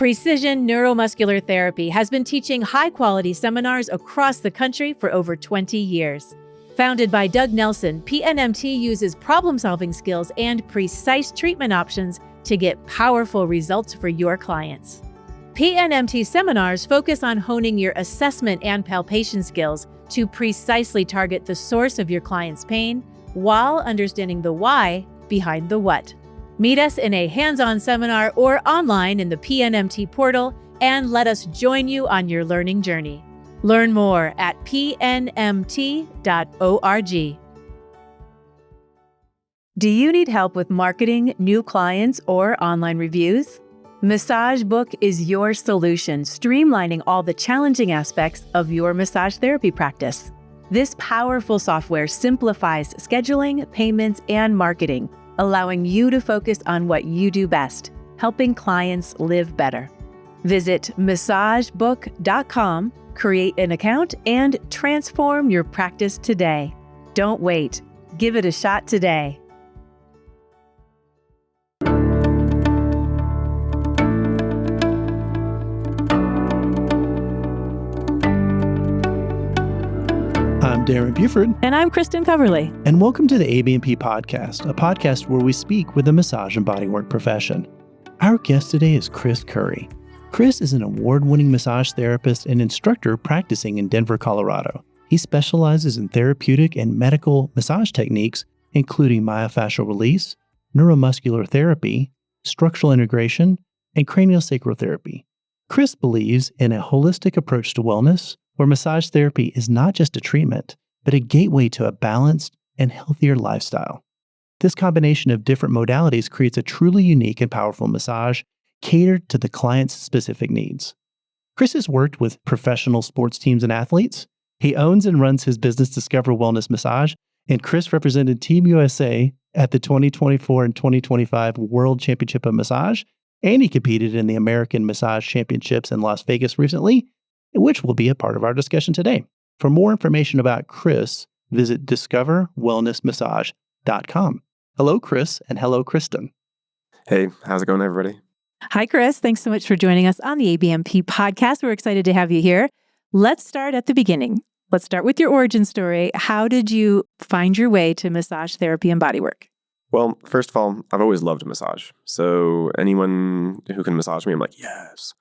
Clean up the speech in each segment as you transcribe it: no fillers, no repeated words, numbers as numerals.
Precision Neuromuscular Therapy has been teaching high-quality seminars across the country for over 20 years. Founded by Doug Nelson, PNMT uses problem-solving skills and precise treatment options to get powerful results for your clients. PNMT seminars focus on honing your assessment and palpation skills to precisely target the source of your client's pain while understanding the why behind the what. Meet us in a hands-on seminar or online in the PNMT portal and let us join you on your learning journey. Learn more at pnmt.org. Do you need help with marketing, new clients, or online reviews? Massage Book is your solution, streamlining all the challenging aspects of your massage therapy practice. This powerful software simplifies scheduling, payments, and marketing, allowing you to focus on what you do best, helping clients live better. Visit massagebook.com, create an account, and transform your practice today. Don't wait. Give it a shot today. I'm Darren Buford. And I'm Kristin Coverley. And welcome to the ABMP Podcast, a podcast where we speak with the massage and bodywork profession. Our guest today is Chris Curry. Chris is an award-winning massage therapist and instructor practicing in Denver, Colorado. He specializes in therapeutic and medical massage techniques, including myofascial release, neuromuscular therapy, structural integration, and craniosacral therapy. Chris believes in a holistic approach to wellness, where massage therapy is not just a treatment, but a gateway to a balanced and healthier lifestyle. This combination of different modalities creates a truly unique and powerful massage catered to the client's specific needs. Chris has worked with professional sports teams and athletes. He owns and runs his business Discover Wellness Massage, and Chris represented Team USA at the 2024 and 2025 World Championship of Massage, and he competed in the American Massage Championships in Las Vegas recently, which will be a part of our discussion today. For more information about Chris, visit discoverwellnessmassage.com. Hello, Chris, and hello, Kristin. Hey, how's it going, everybody? Hi, Chris. Thanks so much for joining us on the ABMP Podcast. We're excited to have you here. Let's start at the beginning. Let's start with your origin story. How did you find your way to massage therapy and bodywork? Well, first of all, I've always loved massage. So anyone who can massage me, I'm like, yes.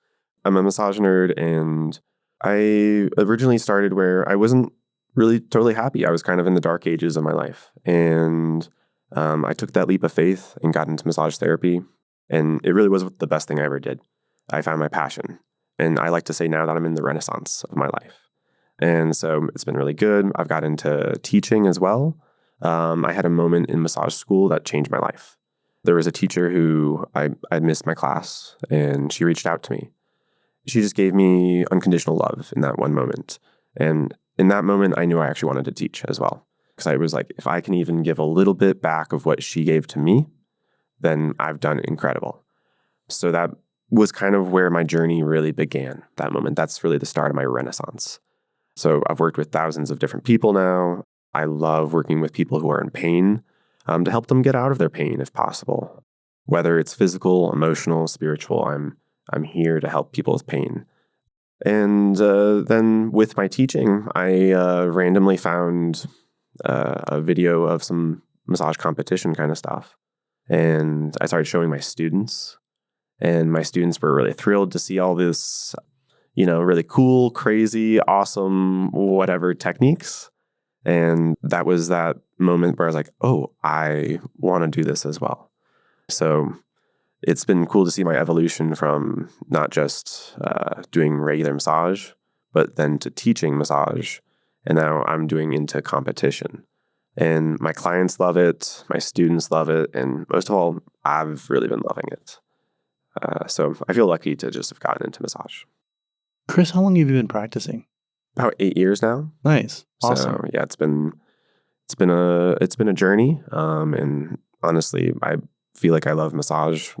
I'm a massage nerd, and I originally started where I wasn't really totally happy. I was kind of in the dark ages of my life. And I took that leap of faith and got into massage therapy. And it really was the best thing I ever did. I found my passion. And I like to say now that I'm in the renaissance of my life. And so it's been really good. I've got into teaching as well. I had a moment in massage school that changed my life. There was a teacher who I missed my class, and she reached out to me. She just gave me unconditional love in that one moment. And in that moment, I knew I actually wanted to teach as well. Because I was like, if I can even give a little bit back of what she gave to me, then I've done incredible. So that was kind of where my journey really began, that moment. That's really the start of my renaissance. So I've worked with thousands of different people now. I love working with people who are in pain to help them get out of their pain if possible. Whether it's physical, emotional, spiritual, I'm here to help people with pain. And then with my teaching, I randomly found a video of some massage competition kind of stuff. And I started showing my students. And my students were really thrilled to see all this, really cool, crazy, awesome, whatever techniques. And that was that moment where I was like, oh, I want to do this as well. So it's been cool to see my evolution from not just doing regular massage, but then to teaching massage. And now I'm doing into competition. And my clients love it, my students love it, and most of all, I've really been loving it. So I feel lucky to just have gotten into massage. Chris, how long have you been practicing? About 8 years now. Nice. Awesome. So yeah, it's been a journey. And honestly, I feel like I love massage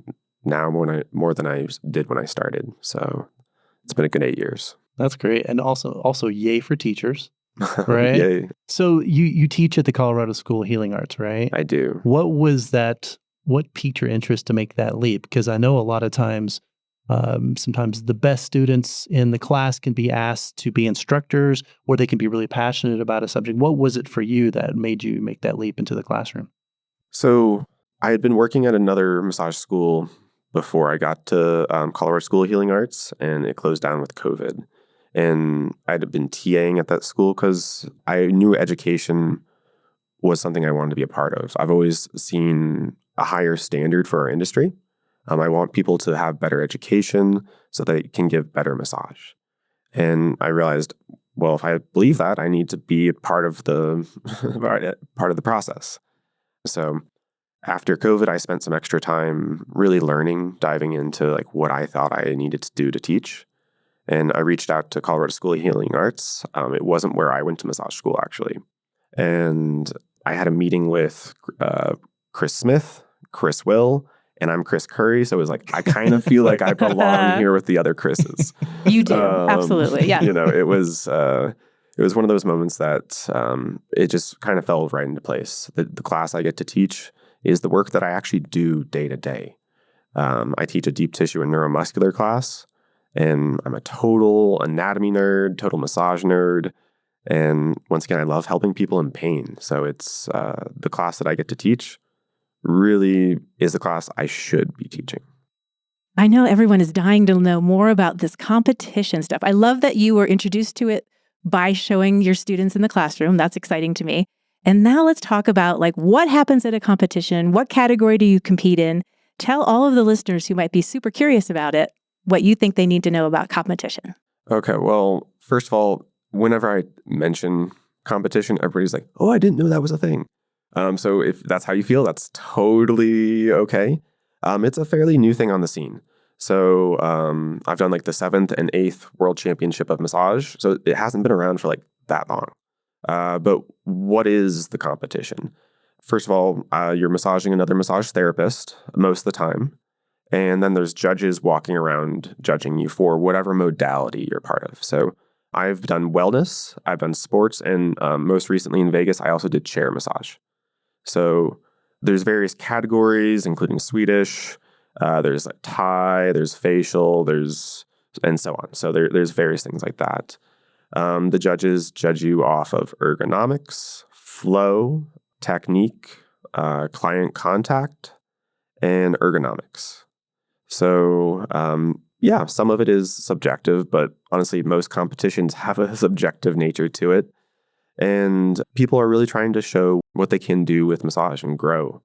now more than I did when I started. So it's been a good 8 years. That's great. And also yay for teachers, right? Yay. So you teach at the Colorado School of Healing Arts, right? I do. What piqued your interest to make that leap? Because I know a lot of times Sometimes the best students in the class can be asked to be instructors, or they can be really passionate about a subject. What was it for you that made you make that leap into the classroom? So I had been working at another massage school before I got to Colorado School of Healing Arts, and it closed down with COVID. And I'd been TAing at that school because I knew education was something I wanted to be a part of. I've always seen a higher standard for our industry. I want people to have better education so they can give better massage. And I realized, well, if I believe that, I need to be a part of the part of the process. So after COVID, I spent some extra time really learning, diving into like what I thought I needed to do to teach. And I reached out to Colorado School of Healing Arts. It wasn't where I went to massage school, actually. And I had a meeting with Chris Smith, Chris Will, and I'm Chris Curry. So it was like, I kind of feel like I belong here with the other Chris's. You do. Absolutely. Yeah. It was one of those moments that it just kind of fell right into place. The class I get to teach is the work that I actually do day to day. I teach a deep tissue and neuromuscular class, and I'm a total anatomy nerd, total massage nerd. And once again, I love helping people in pain. So it's the class that I get to teach really is the class I should be teaching. I know everyone is dying to know more about this competition stuff. I love that you were introduced to it by showing your students in the classroom. That's exciting to me. And now let's talk about like what happens at a competition. What category do you compete in? Tell all of the listeners who might be super curious about it what you think they need to know about competition. Okay, well, first of all, whenever I mention competition, everybody's like, oh, I didn't know that was a thing. So if that's how you feel, that's totally okay. It's a fairly new thing on the scene. So I've done like the 7th and 8th World Championship of Massage. So it hasn't been around for like that long. But what is the competition? First of all, you're massaging another massage therapist most of the time. And then there's judges walking around judging you for whatever modality you're part of. So I've done wellness, I've done sports, and most recently in Vegas, I also did chair massage. So there's various categories, including Swedish, there's like Thai, there's facial, and so on. So there's various things like that. The judges judge you off of ergonomics, flow, technique, client contact, and ergonomics. So some of it is subjective, but honestly, most competitions have a subjective nature to it. And people are really trying to show what they can do with massage and grow.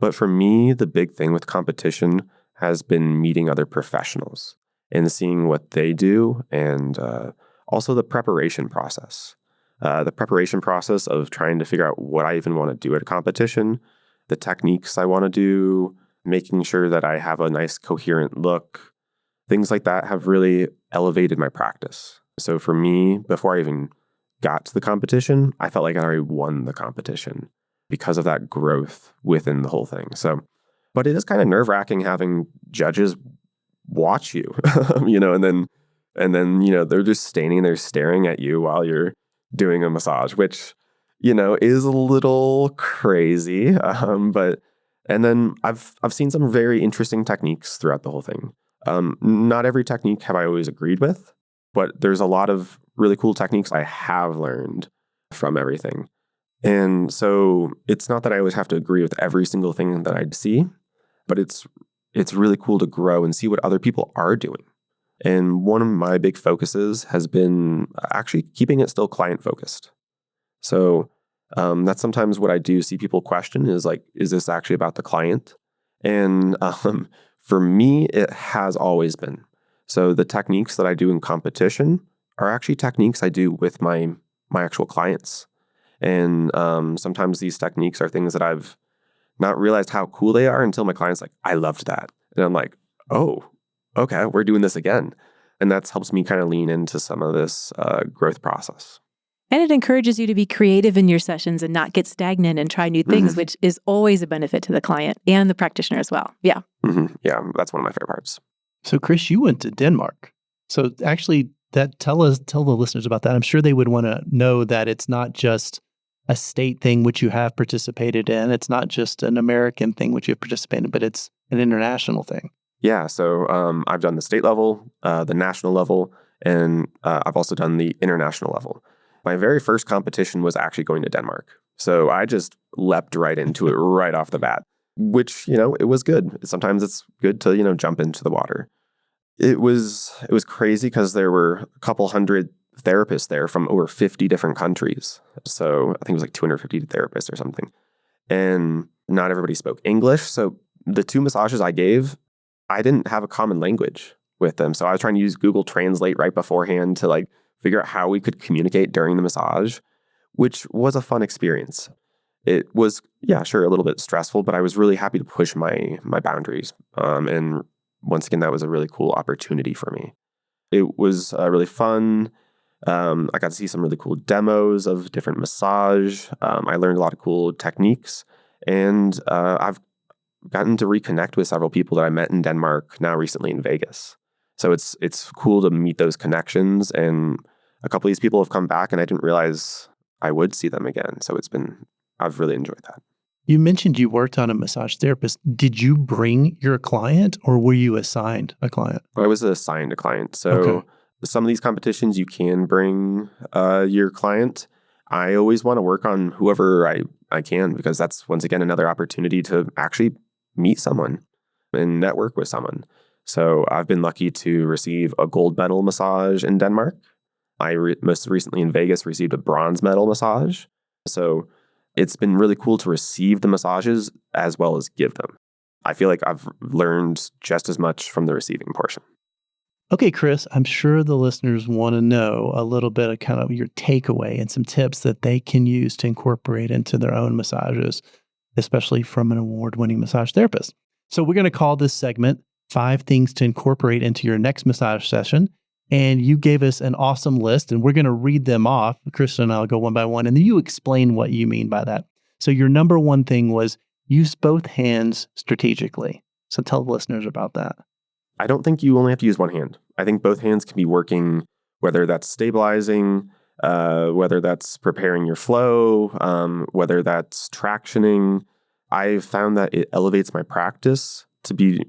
But for me, the big thing with competition has been meeting other professionals and seeing what they do, and also the preparation process. The preparation process of trying to figure out what I even want to do at a competition, the techniques I want to do, making sure that I have a nice coherent look. Things like that have really elevated my practice. So for me, before I even got to the competition, I felt like I already won the competition because of that growth within the whole thing. So, but it is kind of nerve-wracking having judges watch you, and then, they're just standing there staring at you while you're doing a massage, which, is a little crazy. And then I've seen some very interesting techniques throughout the whole thing. Not every technique have I always agreed with, but there's a lot of really cool techniques I have learned from everything. And so it's not that I always have to agree with every single thing that I'd see, but it's really cool to grow and see what other people are doing. And one of my big focuses has been actually keeping it still client focused. So that's sometimes what I do see people question is like, is this actually about the client? And for me, it has always been. So the techniques that I do in competition are actually techniques I do with my actual clients. And sometimes these techniques are things that I've not realized how cool they are until my client's like, I loved that. And I'm like, oh, okay, we're doing this again. And that helps me kind of lean into some of this growth process. And it encourages you to be creative in your sessions and not get stagnant and try new things, which is always a benefit to the client and the practitioner as well. Yeah. Mm-hmm. Yeah, that's one of my favorite parts. So Chris, you went to Denmark. So actually, tell the listeners about that. I'm sure they would want to know that it's not just a state thing which you have participated in. It's not just an American thing which you have participated in, but it's an international thing. Yeah, so I've done the state level, the national level, and I've also done the international level. My very first competition was actually going to Denmark. So I just leapt right into it right off the bat, which, it was good. Sometimes it's good to, jump into the water. It was crazy because there were a couple hundred therapists there from over 50 different countries. So I think it was like 250 therapists or something. And not everybody spoke English. So the 2 massages I gave, I didn't have a common language with them. So I was trying to use Google Translate right beforehand to like figure out how we could communicate during the massage, which was a fun experience. It was, yeah, sure, a little bit stressful, but I was really happy to push my boundaries. And once again, that was a really cool opportunity for me. It was really fun. I got to see some really cool demos of different massage. I learned a lot of cool techniques, and I've gotten to reconnect with several people that I met in Denmark now recently in Vegas. So it's cool to meet those connections, and a couple of these people have come back, and I didn't realize I would see them again. So I've really enjoyed that. You mentioned you worked on a massage therapist. Did you bring your client or were you assigned a client? I was assigned a client. So Okay. Some of these competitions, you can bring your client. I always want to work on whoever I can, because that's, once again, another opportunity to actually meet someone and network with someone. So I've been lucky to receive a gold medal massage in Denmark. I most recently in Vegas received a bronze medal massage. So it's been really cool to receive the massages as well as give them. I feel like I've learned just as much from the receiving portion. Okay, Chris, I'm sure the listeners want to know a little bit of kind of your takeaway and some tips that they can use to incorporate into their own massages, especially from an award-winning massage therapist. So we're going to call this segment 5 Things to Incorporate into Your Next Massage Session. And you gave us an awesome list, and we're going to read them off. Kristin and I'll go one by one, and then you explain what you mean by that. So your number 1 thing was use both hands strategically. So tell the listeners about that. I don't think you only have to use one hand. I think both hands can be working, whether that's stabilizing, whether that's preparing your flow, whether that's tractioning. I've found that it elevates my practice to be,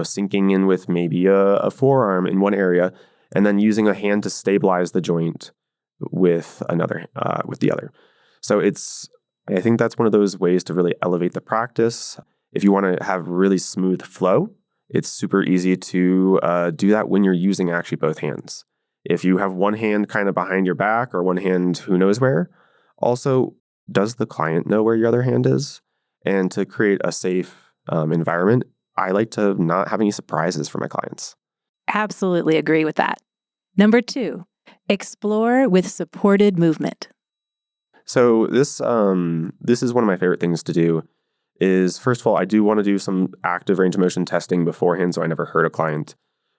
sinking in with maybe a forearm in one area, and then using a hand to stabilize the joint with the other. So I think that's one of those ways to really elevate the practice. If you want to have really smooth flow, it's super easy to do that when you're using actually both hands. If you have one hand kind of behind your back or one hand who knows where, also, does the client know where your other hand is? And to create a safe environment, I like to not have any surprises for my clients. Absolutely agree with that. Number 2, explore with supported movement. So this is one of my favorite things to do. Is, first of all, I do want to do some active range of motion testing beforehand, so I never hurt a client.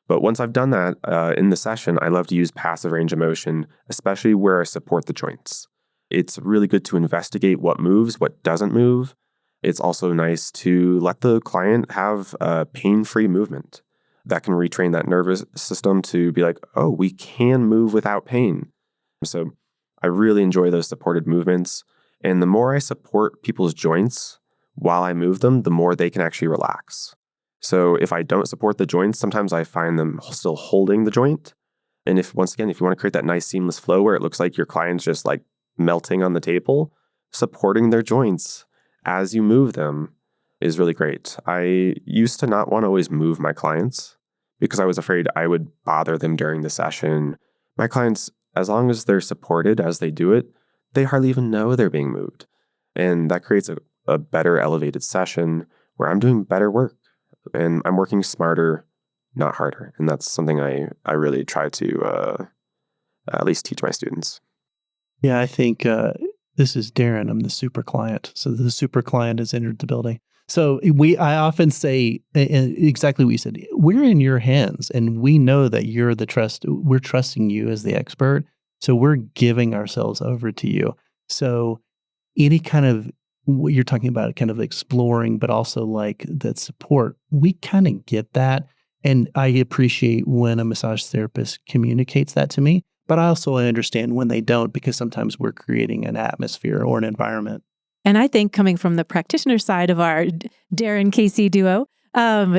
But once I've done that in the session, I love to use passive range of motion, especially where I support the joints. It's really good to investigate what moves, what doesn't move. It's also nice to let the client have pain-free movement. That can retrain that nervous system to be like, oh, we can move without pain. So I really enjoy those supported movements. And the more I support people's joints while I move them, the more they can actually relax. So if I don't support the joints, sometimes I find them still holding the joint. And if you want to create that nice seamless flow where it looks like your client's just like melting on the table, supporting their joints as you move them is really great. I used to not want to always move my clients because I was afraid I would bother them during the session. My clients, as long as they're supported as they do it, they hardly even know they're being moved. And that creates a better elevated session where I'm doing better work and I'm working smarter, not harder. And that's something I really try to at least teach my students. Yeah, I think this is Darren. I'm the super client. So the super client has entered the building. So I often say exactly what you said. We're in your hands, and we know that you're the trust. We're trusting you as the expert. So we're giving ourselves over to you. So any kind of what you're talking about, kind of exploring, but also like that support, we kind of get that. And I appreciate when a massage therapist communicates that to me, but I understand when they don't, because sometimes we're creating an atmosphere or an environment. And I think coming from the practitioner side of our Darren KC duo,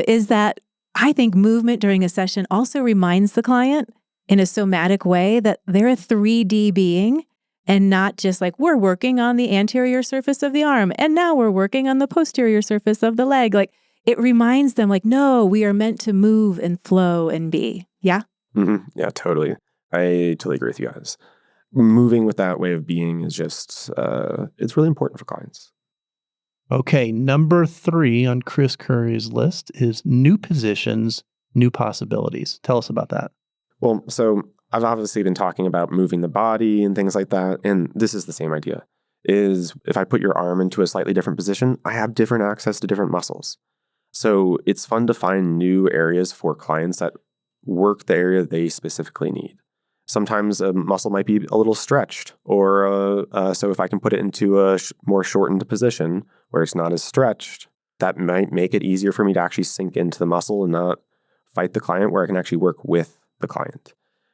is that I think movement during a session also reminds the client in a somatic way that they're a 3D being and not just like, we're working on the anterior surface of the arm and now we're working on the posterior surface of the leg. Like, it reminds them like, no, we are meant to move and flow and be. Yeah? Mm-hmm. Yeah, totally. I totally agree with you guys. Moving with that way of being is just, it's really important for clients. Okay, number 3 on Chris Curry's list is new positions, new possibilities. Tell us about that. Well, so I've obviously been talking about moving the body and things like that. And this is the same idea, is if I put your arm into a slightly different position, I have different access to different muscles. So it's fun to find new areas for clients that work the area they specifically need. Sometimes a muscle might be a little stretched, or so if I can put it into a more shortened position where it's not as stretched, that might make it easier for me to actually sink into the muscle and not fight the client, where I can actually work with the client.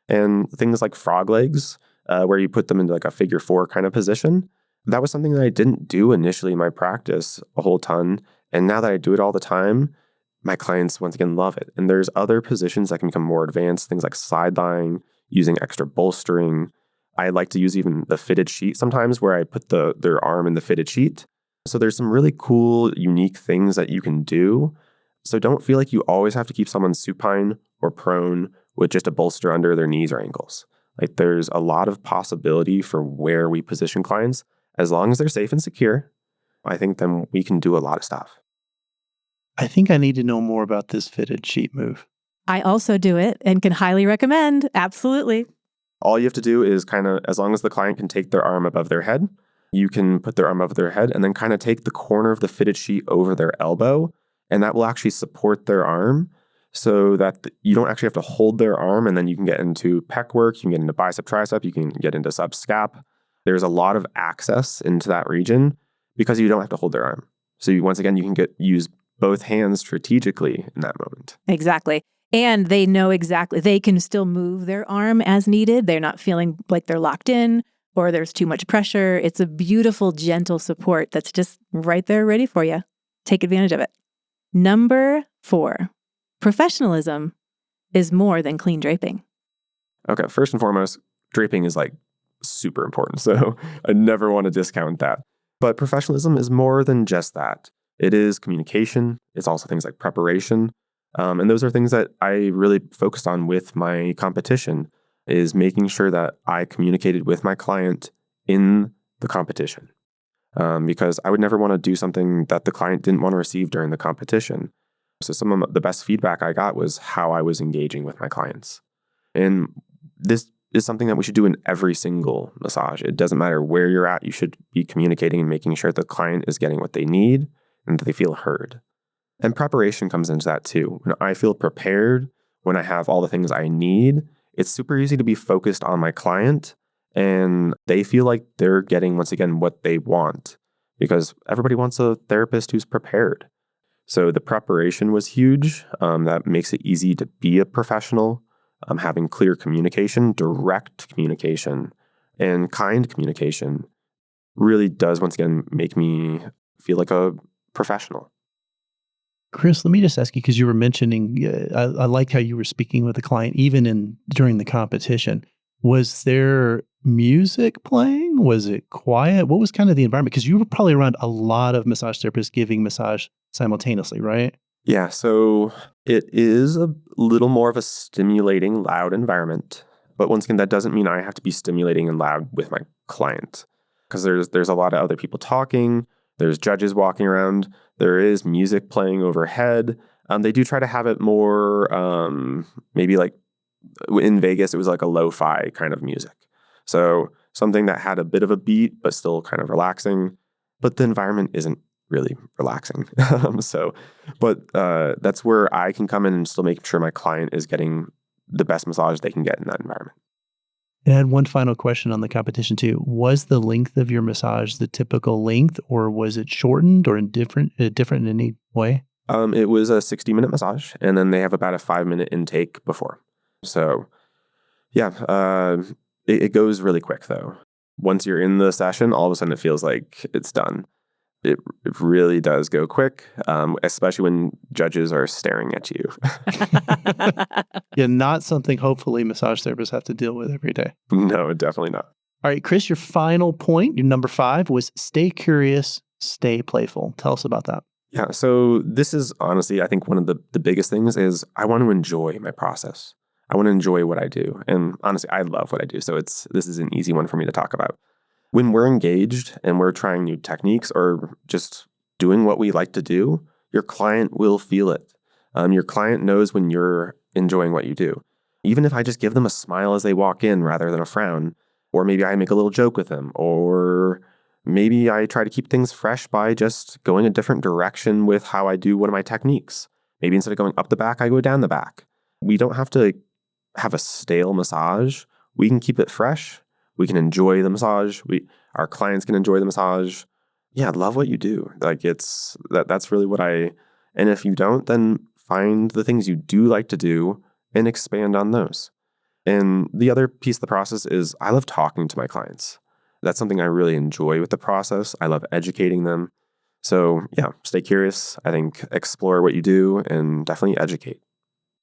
And things like frog legs, where you put them into like a figure 4 kind of position, that was something that I didn't do initially in my practice a whole ton. And now that I do it all the time, my clients, once again, love it. And there's other positions that can become more advanced, things like side lying, using extra bolstering. I like to use even the fitted sheet sometimes, where I put their arm in the fitted sheet. So there's some really cool, unique things that you can do. So don't feel like you always have to keep someone supine or prone with just a bolster under their knees or ankles. Like, there's a lot of possibility for where we position clients. As long as they're safe and secure, I think then we can do a lot of stuff. I think I need to know more about this fitted sheet move. I also do it and can highly recommend. Absolutely. All you have to do is kind of, as long as the client can take their arm above their head, you can put their arm above their head and then kind of take the corner of the fitted sheet over their elbow. And that will actually support their arm so that you don't actually have to hold their arm. And then you can get into pec work, you can get into bicep, tricep, you can get into subscap. There's a lot of access into that region because you don't have to hold their arm. So once again, you can use both hands strategically in that moment. Exactly. And they know exactly, they can still move their arm as needed. They're not feeling like they're locked in or there's too much pressure. It's a beautiful, gentle support that's just right there ready for you. Take advantage of it. Number 4, professionalism is more than clean draping. Okay, first and foremost, draping is like super important. So I never want to discount that. But professionalism is more than just that. It is communication. It's also things like preparation. And those are things that I really focused on with my competition, is making sure that I communicated with my client in the competition. Because I would never want to do something that the client didn't want to receive during the competition. So some of the best feedback I got was how I was engaging with my clients. And this is something that we should do in every single massage. It doesn't matter where you're at. You should be communicating and making sure the client is getting what they need and that they feel heard. And preparation comes into that too. When I feel prepared, when I have all the things I need, it's super easy to be focused on my client and they feel like they're getting, once again, what they want, because everybody wants a therapist who's prepared. So the preparation was huge. That makes it easy to be a professional. Having clear communication, direct communication, and kind communication really does, once again, make me feel like a professional. Chris, let me just ask you, because you were mentioning, I like how you were speaking with the client even during the competition. Was there music playing? Was it quiet? What was kind of the environment? Because you were probably around a lot of massage therapists giving massage simultaneously, right? Yeah, so it is a little more of a stimulating, loud environment. But once again, that doesn't mean I have to be stimulating and loud with my client, because there's a lot of other people talking. There's judges walking around. There is music playing overhead. They do try to have it more, maybe like in Vegas, it was like a lo-fi kind of music. So something that had a bit of a beat, but still kind of relaxing. But the environment isn't really relaxing. But that's where I can come in and still make sure my client is getting the best massage they can get in that environment. And I had one final question on the competition too. Was the length of your massage the typical length, or was it shortened or different in any way? It was a 60-minute massage, and then they have about a 5-minute intake before. So yeah, it goes really quick though. Once you're in the session, all of a sudden it feels like it's done. It really does go quick, especially when judges are staring at you. Yeah, not something hopefully massage therapists have to deal with every day. No, definitely not. All right, Chris, your final point, your number 5 was stay curious, stay playful. Tell us about that. Yeah, so this is honestly, I think one of the biggest things is I want to enjoy my process. I want to enjoy what I do. And honestly, I love what I do. So this is an easy one for me to talk about. When we're engaged and we're trying new techniques or just doing what we like to do, your client will feel it. Your client knows when you're enjoying what you do. Even if I just give them a smile as they walk in rather than a frown, or maybe I make a little joke with them, or maybe I try to keep things fresh by just going a different direction with how I do one of my techniques. Maybe instead of going up the back, I go down the back. We don't have to have a stale massage. We can keep it fresh. We can enjoy the massage. Our clients can enjoy the massage. Yeah, love what you do. Like that's really what and if you don't, then find the things you do like to do and expand on those. And the other piece of the process is I love talking to my clients. That's something I really enjoy with the process. I love educating them. So yeah, stay curious. I think explore what you do and definitely educate.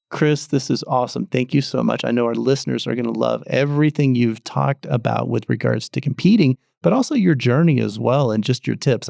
Chris, this is awesome. Thank you so much. I know our listeners are going to love everything you've talked about with regards to competing, but also your journey as well and just your tips.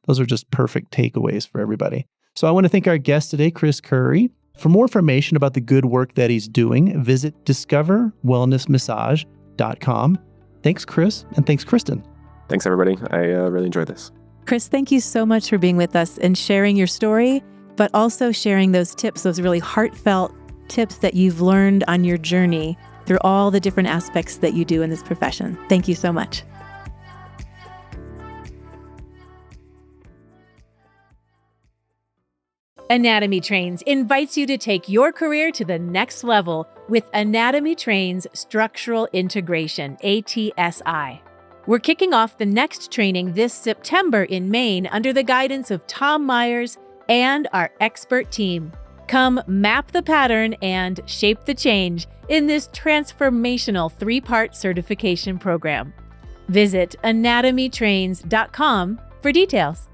Those are just perfect takeaways for everybody. So I want to thank our guest today, Chris Curry. For more information about the good work that he's doing, visit discoverwellnessmassage.com. Thanks, Chris, and thanks, Kristin. Thanks, everybody. I really enjoyed this. Chris, thank you so much for being with us and sharing your story, but also sharing those tips, those really heartfelt tips that you've learned on your journey through all the different aspects that you do in this profession. Thank you so much. Anatomy Trains invites you to take your career to the next level with Anatomy Trains Structural Integration, ATSI. We're kicking off the next training this September in Maine under the guidance of Tom Myers and our expert team. Come map the pattern and shape the change in this transformational 3-part certification program. Visit anatomytrains.com for details.